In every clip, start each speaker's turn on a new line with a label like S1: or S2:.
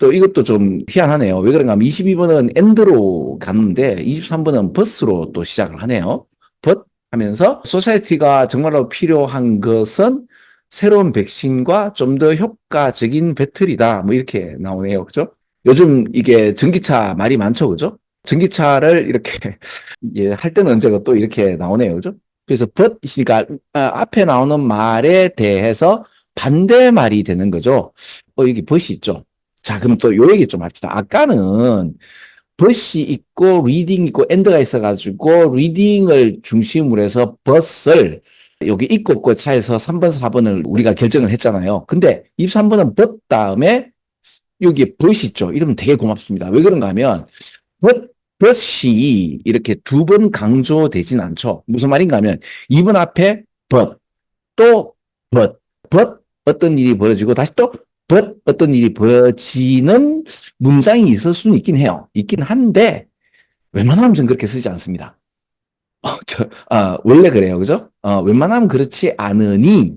S1: 또 이것도 좀 희한하네요. 왜 그런가 하면 22번은 end로 갔는데 23번은 but으로 또 시작을 하네요. but 하면서 society가 정말로 필요한 것은 새로운 백신과 좀 더 효과적인 배틀이다. 뭐 이렇게 나오네요. 그죠? 요즘 이게 전기차 말이 많죠. 그죠? 전기차를 이렇게 예, 할 때는 언제가 또 이렇게 나오네요. 그죠? 그래서 but이니까 앞에 나오는 말에 대해서 반대말이 되는 거죠. 여기 but이 있죠. 자, 그럼 또 요 얘기 좀 합시다. 아까는 but이 있고 reading 있고 and가 있어가지고 reading을 중심으로 해서 bus을 여기 있고 없고 차에서 3번, 4번을 우리가 결정을 했잖아요. 근데 23번은 but 다음에 여기 but이 있죠. 이러면 되게 고맙습니다. 왜 그런가 하면 but이 이렇게 두 번 강조되진 않죠. 무슨 말인가 하면 2번 앞에 but, 또 but 어떤 일이 벌어지고 다시 또 but 어떤 일이 벌어지는 문장이 있을 수는 있긴 해요. 있긴 한데 웬만하면 전 그렇게 쓰지 않습니다. 원래 그래요. 그죠? 웬만하면 그렇지 않으니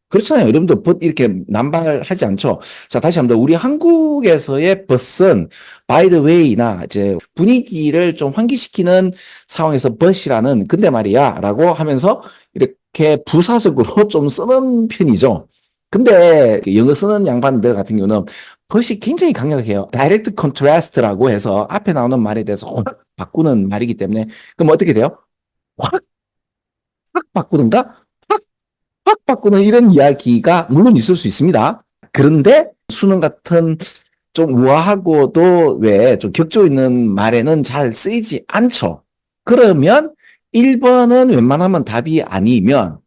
S1: 그렇잖아요. 여러분도 벗 이렇게 남발하지 않죠. 자, 다시 한번 우리 한국에서의 벗은 by the way나 이제 분위기를 좀 환기시키는 상황에서 벗이라는 근데 말이야라고 하면서 이렇게 부사적으로 좀 쓰는 편이죠. 근데 영어 쓰는 양반들 같은 경우는 벗이 굉장히 강력해요. direct contrast라고 해서 앞에 나오는 말에 대해서 확 바꾸는 말이기 때문에 그럼 어떻게 돼요? 확, 확 바꾸는가? 확 바꾸는 이런 이야기가 물론 있을 수 있습니다. 그런데 수능 같은 좀 우아하고도 왜 좀 격조 있는 말에는 잘 쓰이지 않죠. 그러면 1번은 웬만하면 답이 아니면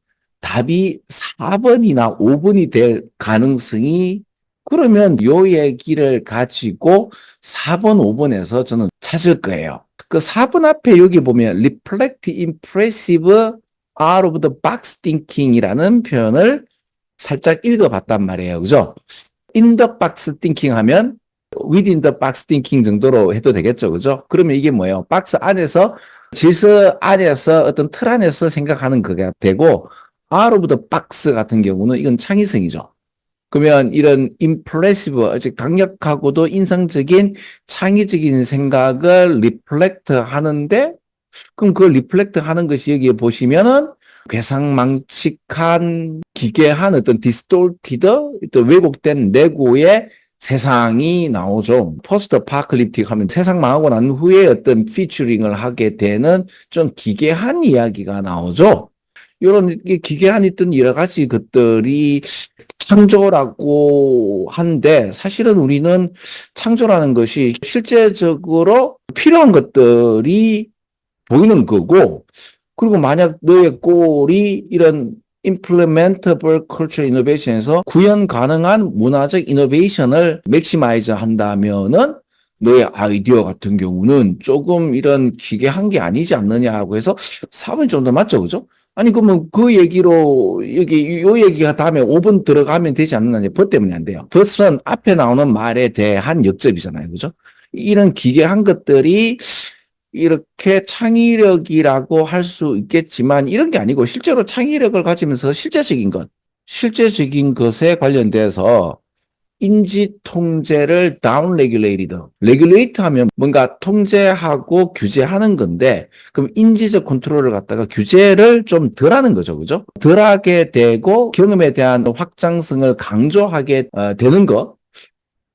S1: 답이 4번이나 5번이 될 가능성이 그러면 요 얘기를 가지고 4번, 5번에서 저는 찾을 거예요. 그 4번 앞에 여기 보면 reflect impressive out of the box thinking이라는 표현을 살짝 읽어봤단 말이에요. 그죠? in the box thinking 하면 within the box thinking 정도로 해도 되겠죠. 그죠? 그러면 이게 뭐예요? 박스 안에서 질서 안에서 어떤 틀 안에서 생각하는 그게 되고 out of the box 같은 경우는 이건 창의성이죠. 그러면 이런 impressive, 즉 강력하고도 인상적인 창의적인 생각을 reflect 하는데 그럼 그걸 리플렉트 하는 것이 여기에 보시면은 괴상망측한 기괴한 어떤 디스톨티드 또 왜곡된 레고의 세상이 나오죠. 포스트 아포칼립틱 하면 세상 망하고 난 후에 어떤 피처링을 하게 되는 좀 기괴한 이야기가 나오죠. 이런 기괴한 있던 여러 가지 것들이 창조라고 한데 사실은 우리는 창조라는 것이 실제적으로 필요한 것들이 보이는 거고, 그리고 만약 너의 꼴이 이런 implementable cultural innovation에서 구현 가능한 문화적 이노베이션을 맥시마이즈 한다면은 너의 아이디어 같은 경우는 조금 이런 기괴한 게 아니지 않느냐고 해서 4번이 좀 더 맞죠, 그죠? 아니, 그러면 그 얘기로, 여기, 요 얘기가 다음에 5번 들어가면 되지 않느냐, 법 때문에 안 돼요. 법은 앞에 나오는 말에 대한 역접이잖아요, 그죠? 이런 기괴한 것들이 이렇게 창의력이라고 할 수 있겠지만 이런 게 아니고 실제로 창의력을 가지면서 실제적인 것에 관련돼서 인지 통제를 다운 레귤레이티드. 레귤레이트 하면 뭔가 통제하고 규제하는 건데 그럼 인지적 컨트롤을 갖다가 규제를 좀 덜 하는 거죠. 그죠? 덜 하게 되고 경험에 대한 확장성을 강조하게 되는 것.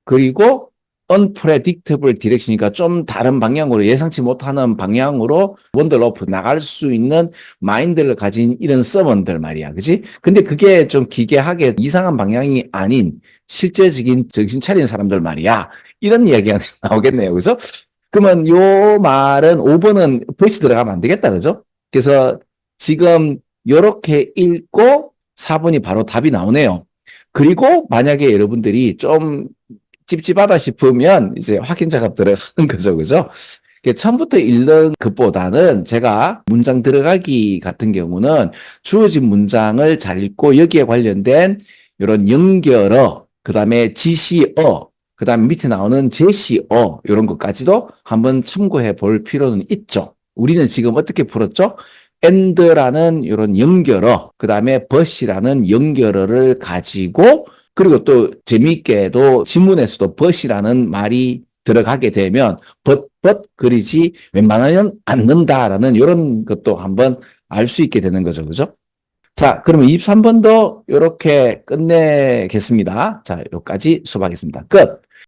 S1: 그리고 unpredictable direction이니까 좀 다른 방향으로 예상치 못하는 방향으로 원더러프 나갈 수 있는 마인드를 가진 이런 서번들 말이야. 그지? 근데 그게 좀 기괴하게 이상한 방향이 아닌 실제적인 정신 차린 사람들 말이야. 이런 이야기가 나오겠네요. 그죠? 그러면 요 말은 5번은 벌써 들어가면 안 되겠다. 그죠? 그래서 지금 요렇게 읽고 4번이 바로 답이 나오네요. 그리고 만약에 여러분들이 좀 찝찝하다 싶으면 이제 확인자가 들어가는 거죠. 그죠? 처음부터 읽는 것보다는 제가 문장 들어가기 같은 경우는 주어진 문장을 잘 읽고 여기에 관련된 이런 연결어, 그 다음에 지시어, 그 다음에 밑에 나오는 제시어 이런 것까지도 한번 참고해 볼 필요는 있죠. 우리는 지금 어떻게 풀었죠? and라는 이런 연결어, 그 다음에 but이라는 연결어를 가지고 그리고 또 재미있게도 지문에서도 벗이라는 말이 들어가게 되면 벗 그리지 웬만하면 않는다라는 이런 것도 한번 알 수 있게 되는 거죠. 그죠? 자, 그러면 23번도 이렇게 끝내겠습니다. 자, 여기까지 수업하겠습니다. 끝.